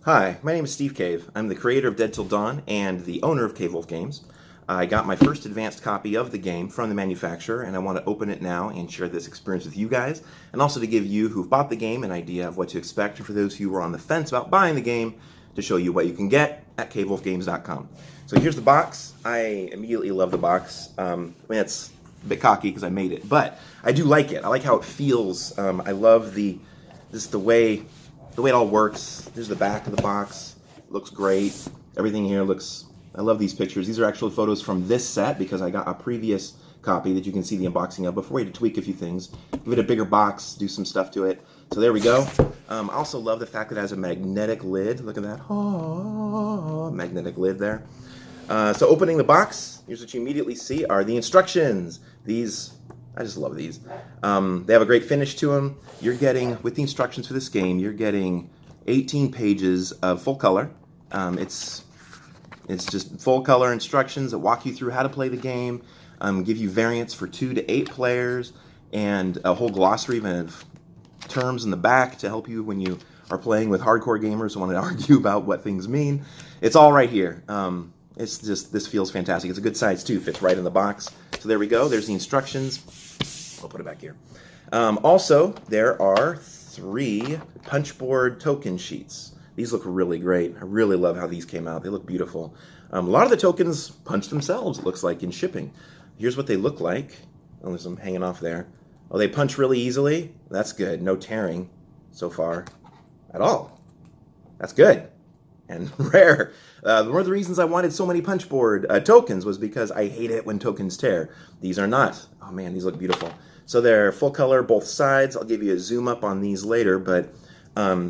Hi, my name is Steve Cave. I'm the creator of Dead Till Dawn and the owner of Cave Wolf Games. I got my first advanced copy of the game from the manufacturer, and I want to open it now and share this experience with you guys, and also to give you who've bought the game an idea of what to expect, and for those who were on the fence about buying the game, to show you what you can get at cavewolfgames.com. So here's the box. I immediately love the box. It's a bit cocky because I made it, but I do like it. I like how it feels. I love the way it all works. There's the back of the box. It looks great. Everything here looks... I love these pictures. These are actually photos from this set because I got a previous copy that you can see the unboxing of before we had to tweak a few things. Give it a bigger box, do some stuff to it. So there we go. I also love the fact that it has a magnetic lid. Look at that. Oh, magnetic lid there. So opening the box, here's what you immediately see are the instructions. These... I just love these. They have a great finish to them. You're getting, with the instructions for this game, you're getting 18 pages of full color. It's just full color instructions that walk you through how to play the game, give you variants for 2 to 8 players, and a whole glossary of terms in the back to help you when you are playing with hardcore gamers who want to argue about what things mean. It's all right here. It's just, this feels fantastic. It's a good size too, fits right in the box. So there we go, there's the instructions. I'll put it back here. Also, there are 3 punchboard token sheets. These look really great. I really love how these came out. They look beautiful. A lot of the tokens punch themselves, it looks like, in shipping. Here's what they look like. Oh, there's some hanging off there. Oh, they punch really easily. That's good. No tearing so far at all. That's good. And rare. One of the reasons I wanted so many punchboard tokens was because I hate it when tokens tear. These are not. Oh man, these look beautiful. So they're full color both sides. I'll give you a zoom up on these later, but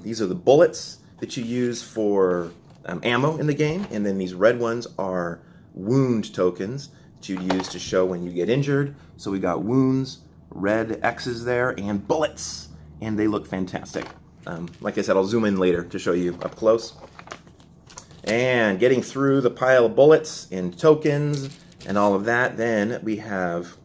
these are the bullets that you use for ammo in the game, and then these red ones are wound tokens that you use to show when you get injured. So we got wounds, red X's there, and bullets, and they look fantastic. Like I said, I'll zoom in later to show you up close. And getting through the pile of bullets and tokens and all of that, then we have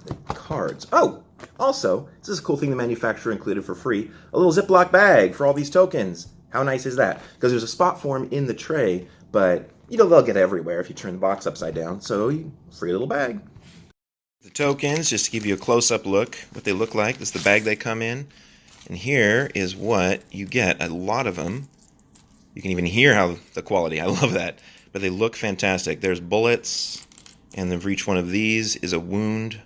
the cards. Oh, also, this is a cool thing the manufacturer included for free, a little Ziploc bag for all these tokens. How nice is that? Because there's a spot for them in the tray, but you know they'll get everywhere if you turn the box upside down, so free little bag. The tokens, just to give you a close-up look, what they look like. This is the bag they come in, and here is what you get. A lot of them. You can even hear how the quality, I love that. But they look fantastic. There's bullets, and then for each one of these is a wound.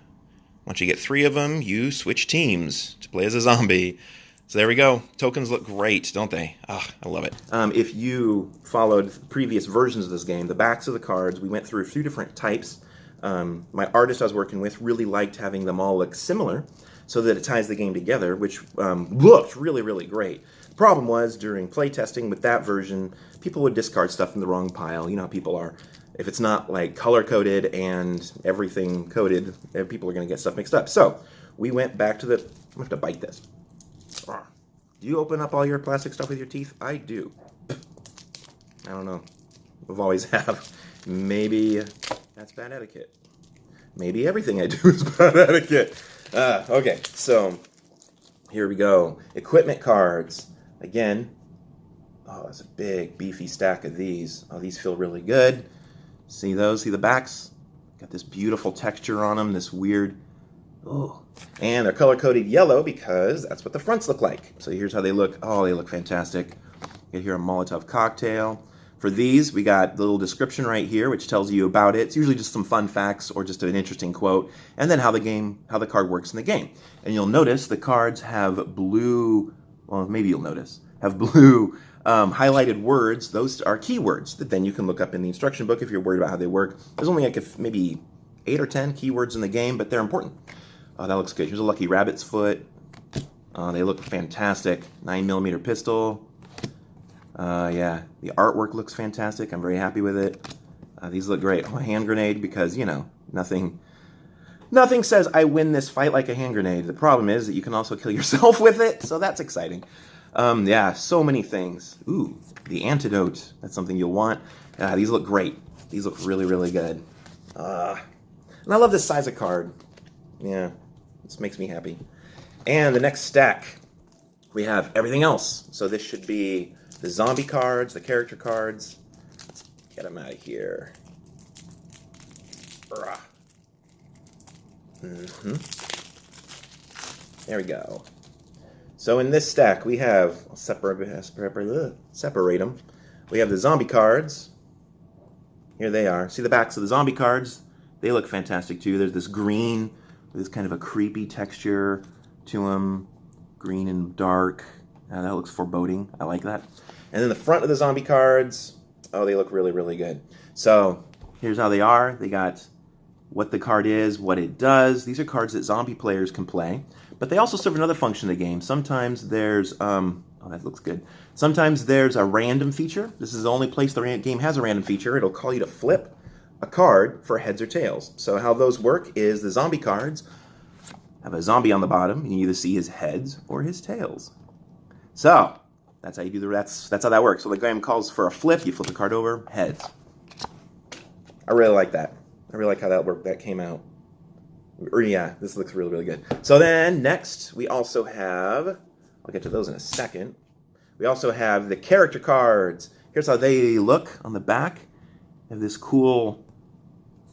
Once you get 3 of them, you switch teams to play as a zombie. So there we go. Tokens look great, don't they? Ah, I love it. If you followed previous versions of this game, the backs of the cards, we went through a few different types. My artist I was working with really liked having them all look similar so that it ties the game together, which looked really, really great. The problem was, during playtesting with that version, people would discard stuff in the wrong pile. You know how people are. If it's not like color-coded and everything coded, people are going to get stuff mixed up. So we went back to the... I'm going to have to bite this. Do you open up all your plastic stuff with your teeth? I do. I don't know. I've always have. Maybe that's bad etiquette. Maybe everything I do is bad etiquette. Okay, so here we go. Equipment cards. Again, oh, that's a big, beefy stack of these. Oh, these feel really good. See those? See the backs? Got this beautiful texture on them, this weird... Oh. And they're color-coded yellow because that's what the fronts look like. So here's how they look. Oh, they look fantastic. You get here a Molotov cocktail. For these, we got the little description right here, which tells you about it. It's usually just some fun facts or just an interesting quote, and then how the card works in the game. And you'll notice the cards have blue, well, maybe you'll notice, have blue highlighted words. Those are keywords that then you can look up in the instruction book if you're worried about how they work. There's only like maybe 8 or 10 keywords in the game, but they're important. Oh, that looks good. Here's a lucky rabbit's foot. They look fantastic. 9mm pistol. Yeah, the artwork looks fantastic. I'm very happy with it. These look great. Oh, a hand grenade because, you know, nothing says I win this fight like a hand grenade. The problem is that you can also kill yourself with it, so that's exciting. Yeah, so many things. Ooh, the antidote. That's something you'll want. These look great. These look really, really good. And I love this size of card. Yeah, this makes me happy. And the next stack, we have everything else. So this should be the zombie cards, the character cards. Get them out of here. There we go. So in this stack, we have, I'll separate them. We have the zombie cards. Here they are. See the backs of the zombie cards? They look fantastic too. There's this green with this kind of a creepy texture to them. Green and dark. That looks foreboding. I like that. And then the front of the zombie cards, oh, they look really, really good. So here's how they are. They got what the card is, what it does. These are cards that zombie players can play, but they also serve another function in the game. Sometimes there's, oh, that looks good. Sometimes there's a random feature. This is the only place the game has a random feature. It'll call you to flip a card for heads or tails. So how those work is the zombie cards have a zombie on the bottom. You either see his heads or his tails. So that's how you do that's how that works. So the game calls for a flip. You flip the card over, heads. I really like that. I really like how that worked. That came out. Or yeah, this looks really, really good. So then next we also have, I'll get to those in a second. We also have the character cards. Here's how they look on the back. They have this cool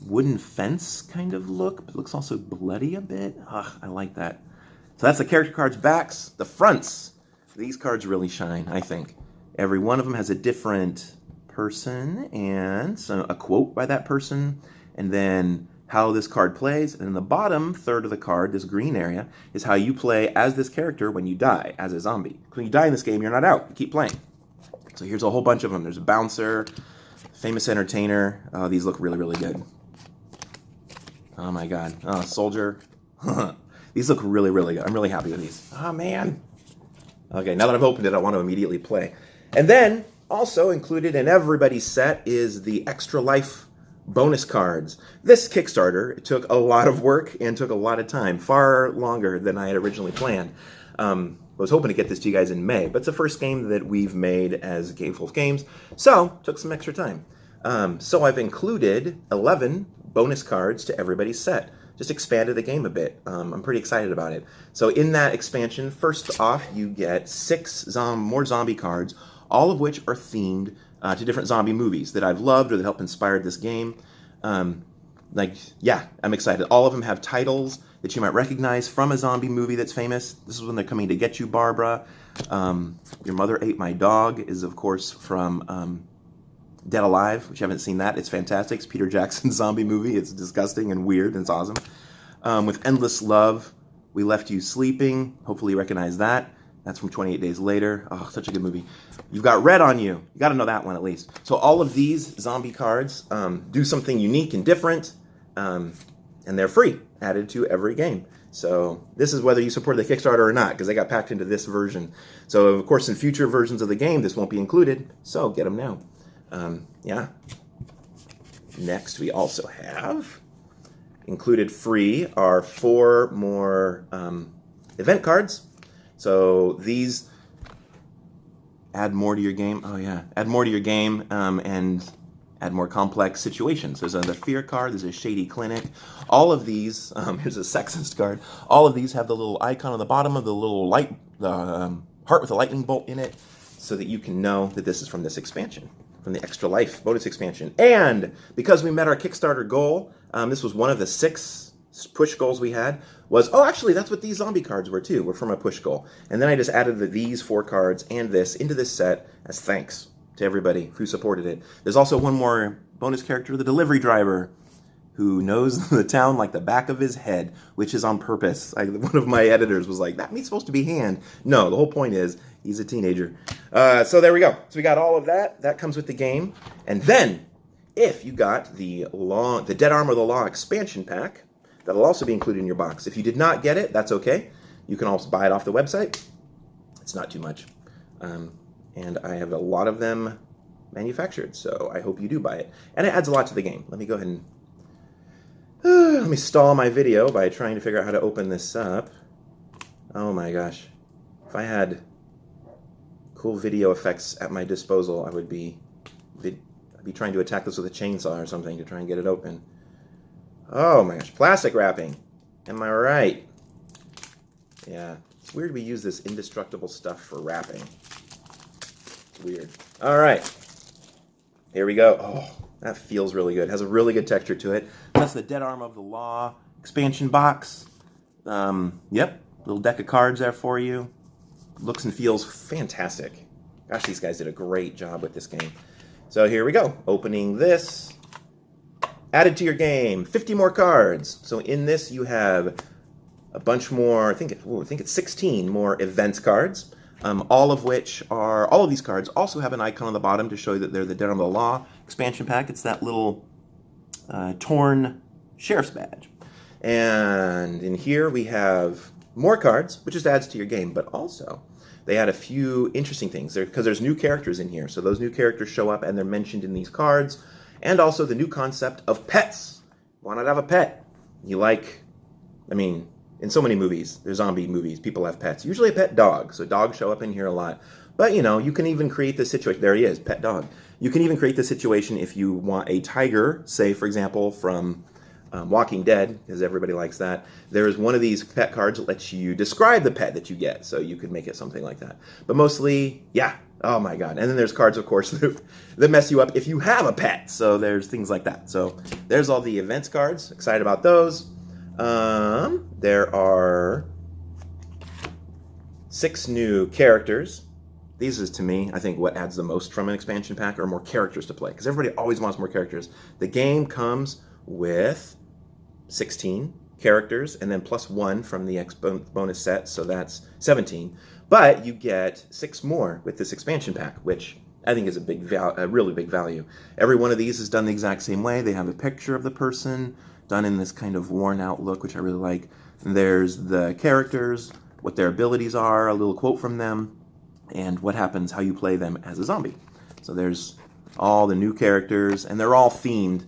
wooden fence kind of look, but it looks also bloody a bit. Ugh, I like that. So that's the character cards backs. The fronts. These cards really shine, I think. Every one of them has a different person and so a quote by that person, and then how this card plays. And in the bottom third of the card, this green area, is how you play as this character when you die as a zombie. When you die in this game, you're not out. You keep playing. So here's a whole bunch of them. There's a bouncer, famous entertainer. Oh, these look really, really good. Oh my god. Oh, soldier. These look really, really good. I'm really happy with these. Oh man. Okay, now that I've opened it, I want to immediately play. And then, also included in everybody's set is the Extra Life bonus cards. This Kickstarter took a lot of work and took a lot of time, far longer than I had originally planned. I was hoping to get this to you guys in May, but it's the first game that we've made as Gameful of Games, so took some extra time. So I've included 11 bonus cards to everybody's set. Just expanded the game a bit. I'm pretty excited about it. So in that expansion, first off, you get 6 more zombie cards, all of which are themed to different zombie movies that I've loved or that helped inspire this game. Yeah, I'm excited. All of them have titles that you might recognize from a zombie movie that's famous. This is when they're coming to get you, Barbara. Your Mother Ate My Dog is, of course, from Dead Alive, which you haven't seen that. It's fantastic. It's Peter Jackson's zombie movie. It's disgusting and weird, and it's awesome. With Endless Love, We Left You Sleeping. Hopefully you recognize that. That's from 28 Days Later. Oh, such a good movie. You've got Red on You. You got to know that one at least. So all of these zombie cards do something unique and different, and they're free, added to every game. So this is whether you support the Kickstarter or not, because they got packed into this version. So of course in future versions of the game, this won't be included. So get them now. Yeah. Next, we also have included free are 4 more event cards. So these add more to your game. Oh yeah, add more to your game and add more complex situations. There's another fear card. There's a shady clinic. All of these. Here's a sexist card. All of these have the little icon on the bottom of the little light, the heart with a lightning bolt in it, so that you can know that this is from this expansion, from the Extra Life bonus expansion. And because we met our Kickstarter goal, this was one of the 6 push goals we had, was, oh, actually, that's what these zombie cards were too, were from a push goal. And then I just added these 4 cards and this into this set as thanks to everybody who supported it. There's also one more bonus character, the delivery driver, who knows the town like the back of his head, which is on purpose. One of my editors was like, that means supposed to be hand. No, the whole point is he's a teenager. So there we go. So we got all of that. That comes with the game. And then, if you got the Dead Arm of the Law expansion pack, that'll also be included in your box. If you did not get it, that's okay. You can also buy it off the website. It's not too much. And I have a lot of them manufactured, so I hope you do buy it. And it adds a lot to the game. Let me go ahead and let me stall my video by trying to figure out how to open this up. Oh my gosh. If I had cool video effects at my disposal, I'd be trying to attack this with a chainsaw or something to try and get it open. Oh my gosh, plastic wrapping. Am I right? Yeah, it's weird we use this indestructible stuff for wrapping. weird. All right. Here we go. Oh, that feels really good. Has a really good texture to it. That's the Dead Arm of the Law expansion box. Yep. Little deck of cards there for you. Looks and feels fantastic. Gosh, these guys did a great job with this game. So here we go. Opening this. Added to your game, 50 more cards. So in this you have a bunch more, I think it's 16 more events cards, all of these cards also have an icon on the bottom to show you that they're the Denim of the Law expansion pack. It's that little torn sheriff's badge. And in here we have more cards, which just adds to your game, but also they add a few interesting things because there's new characters in here. So those new characters show up and they're mentioned in these cards. And also the new concept of pets. Why not have a pet? In so many movies, there's zombie movies, people have pets. Usually a pet dog, so dogs show up in here a lot. But, you can even create this situation. There he is, pet dog. You can even create this situation if you want a tiger, say, for example, from Walking Dead, because everybody likes that. There is one of these pet cards that lets you describe the pet that you get, so you could make it something like that. But mostly, yeah. Oh my god. And then there's cards, of course, that mess you up if you have a pet. So there's things like that. So there's all the events cards. Excited about those. There are 6 new characters. These is, to me, I think what adds the most from an expansion pack are more characters to play. Because everybody always wants more characters. The game comes with 16 characters and then plus 1 from the bonus set. So that's 17. But you get 6 more with this expansion pack, which I think is a really big value. Every one of these is done the exact same way. They have a picture of the person done in this kind of worn out look, which I really like. And there's the characters, what their abilities are, a little quote from them, and what happens, how you play them as a zombie. So there's all the new characters, and they're all themed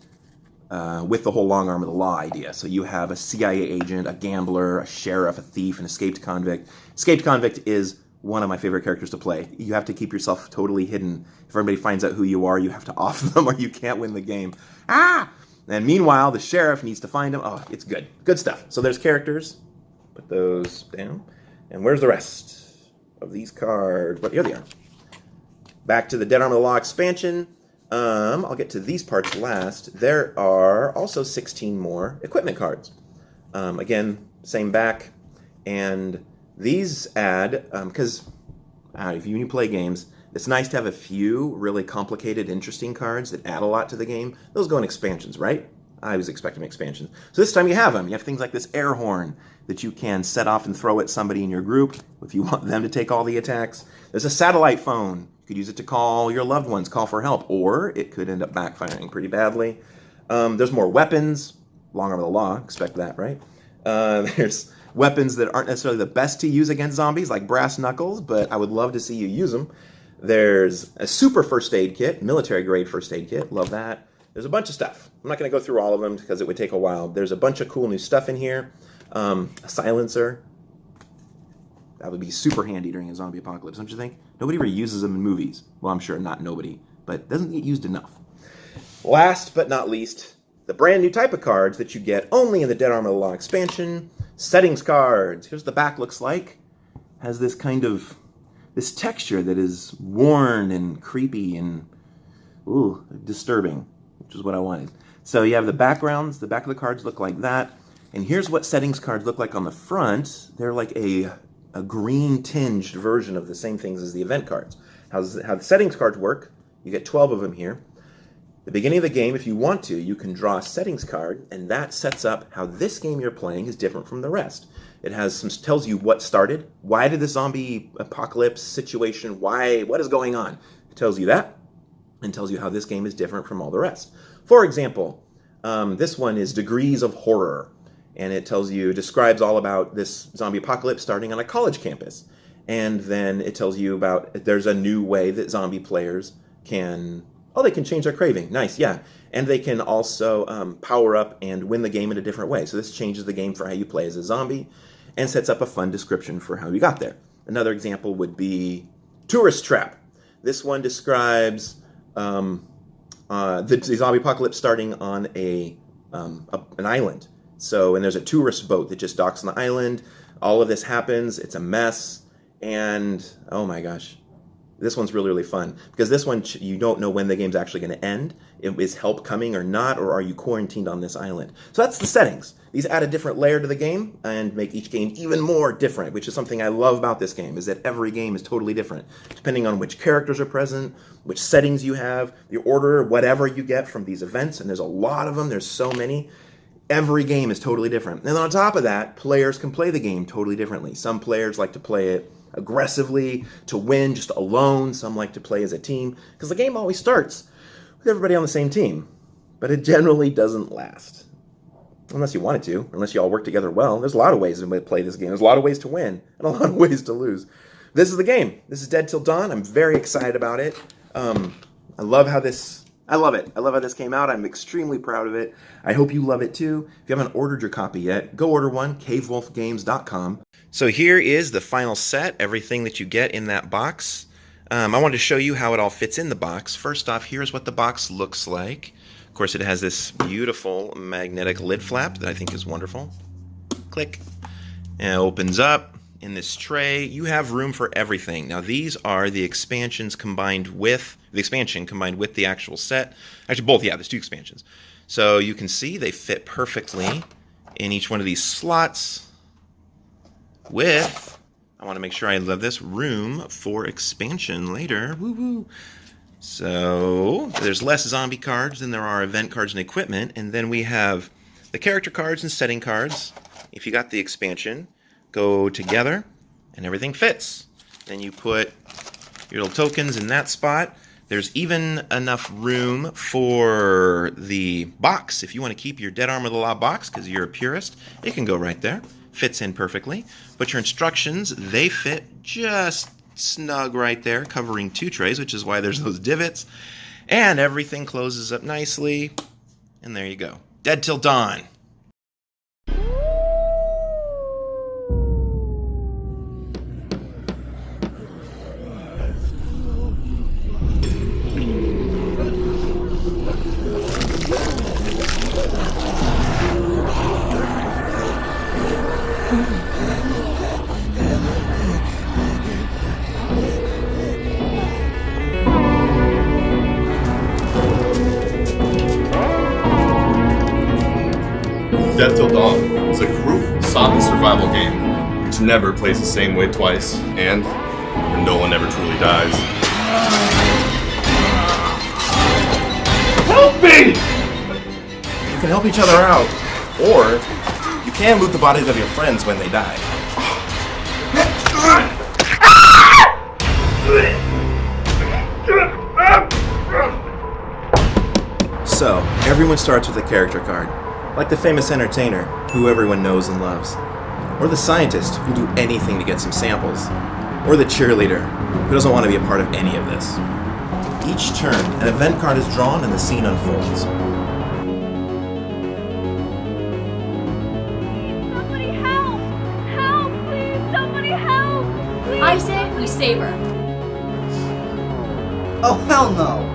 with the whole long arm of the law idea. So you have a CIA agent, a gambler, a sheriff, a thief, an escaped convict. Escaped convict is one of my favorite characters to play. You have to keep yourself totally hidden. If everybody finds out who you are, you have to off them or you can't win the game. And meanwhile, the sheriff needs to find him. Oh, it's good. Good stuff. So there's characters. Put those down. And where's the rest of these cards? Well, here they are. Back to the Dead Arm of the Law expansion. I'll get to these parts last. There are also 16 more equipment cards. Again, same back. And these add, because if you play games, it's nice to have a few really complicated, interesting cards that add a lot to the game. Those go in expansions, right? I was expecting expansions. So this time you have them. You have things like this air horn that you can set off and throw at somebody in your group if you want them to take all the attacks. There's a satellite phone. You could use it to call your loved ones, call for help, or it could end up backfiring pretty badly. There's more weapons. Long arm of the law, expect that, right? There's weapons that aren't necessarily the best to use against zombies, like brass knuckles, but I would love to see you use them. There's a super first aid kit, military grade first aid kit, love that. There's a bunch of stuff. I'm not going to go through all of them because it would take a while. There's a bunch of cool new stuff in here. A silencer. That would be super handy during a zombie apocalypse, don't you think? Nobody really uses them in movies. Well, I'm sure not nobody, but it doesn't get used enough. Last but not least, the brand new type of cards that you get only in the Dead Arm of the Law expansion, settings cards. Here's what the back looks like. Has this kind of, this texture that is worn and creepy and disturbing, which is what I wanted. So you have the backgrounds. The back of the cards look like that. And here's what settings cards look like on the front. They're like a green tinged version of the same things as the event cards. How the settings cards work, you get 12 of them here. The beginning of the game, if you want to, you can draw a settings card, and that sets up how this game you're playing is different from the rest. It tells you what started, why did the zombie apocalypse situation, what is going on? It tells you that, and tells you how this game is different from all the rest. For example, this one is Degrees of Horror. And it describes all about this zombie apocalypse starting on a college campus. And then it tells you about, there's a new way that zombie players can, they can change their craving. Nice, yeah. And they can also power up and win the game in a different way. So this changes the game for how you play as a zombie and sets up a fun description for how you got there. Another example would be Tourist Trap. This one describes the zombie apocalypse starting on an island. So, and there's a tourist boat that just docks on the island. All of this happens. It's a mess. And, oh my gosh, This one's really, really fun because this one, you don't know when the game's actually going to end. Is help coming or not, or are you quarantined on this island? So that's the settings. These add a different layer to the game and make each game even more different, which is something I love about this game, is that every game is totally different, depending on which characters are present, which settings you have, the order, whatever you get from these events, and there's a lot of them, there's so many. Every game is totally different. And on top of that, players can play the game totally differently. Some players like to play it aggressively to win just alone. Some like to play as a team because the game always starts with everybody on the same team, but it generally doesn't last unless you want it to, unless you all work together well. There's a lot of ways to play this game. There's a lot of ways to win and a lot of ways to lose. This is the game. This is Dead Till Dawn. I'm very excited about it. I love how this came out. I'm extremely proud of it. I hope you love it too. If you haven't ordered your copy yet, go order one, cavewolfgames.com. So here is the final set, everything that you get in that box. I wanted to show you how it all fits in the box. First off, here's what the box looks like. Of course, it has this beautiful magnetic lid flap that I think is wonderful. Click. And it opens up. In this tray, you have room for everything. Now, these are the expansions combined with the actual set. Actually, both, yeah, there's 2 expansions. So you can see they fit perfectly in each one of these slots with, I want to make sure I love this, room for expansion later. Woo-woo. So there's less zombie cards than there are event cards and equipment. And then we have the character cards and setting cards. If you got the expansion, go together and everything fits. Then you put your little tokens in that spot. There's even enough room for the box. If you want to keep your Dead Arm of the Law box because you're a purist, it can go right there. Fits in perfectly. But your instructions, they fit just snug right there, covering 2 trays, which is why there's those divots. And everything closes up nicely. And there you go. Dead Till Dawn. Dead Till Dawn is a group zombie survival game which never plays the same way twice, and no one ever truly dies. Help me! You can help each other out, or you can loot the bodies of your friends when they die. So, everyone starts with a character card. Like the famous entertainer, who everyone knows and loves. Or the scientist, who'll do anything to get some samples. Or the cheerleader, who doesn't want to be a part of any of this. Each turn, an event card is drawn and the scene unfolds. Somebody help! Help, please! Somebody help! Please! I say we save her. Oh, hell no!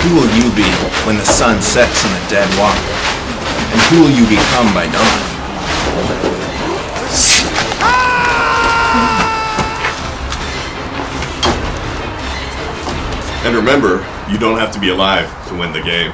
Who will you be when the sun sets and the dead walk? And who will you become by dawn? And remember, you don't have to be alive to win the game.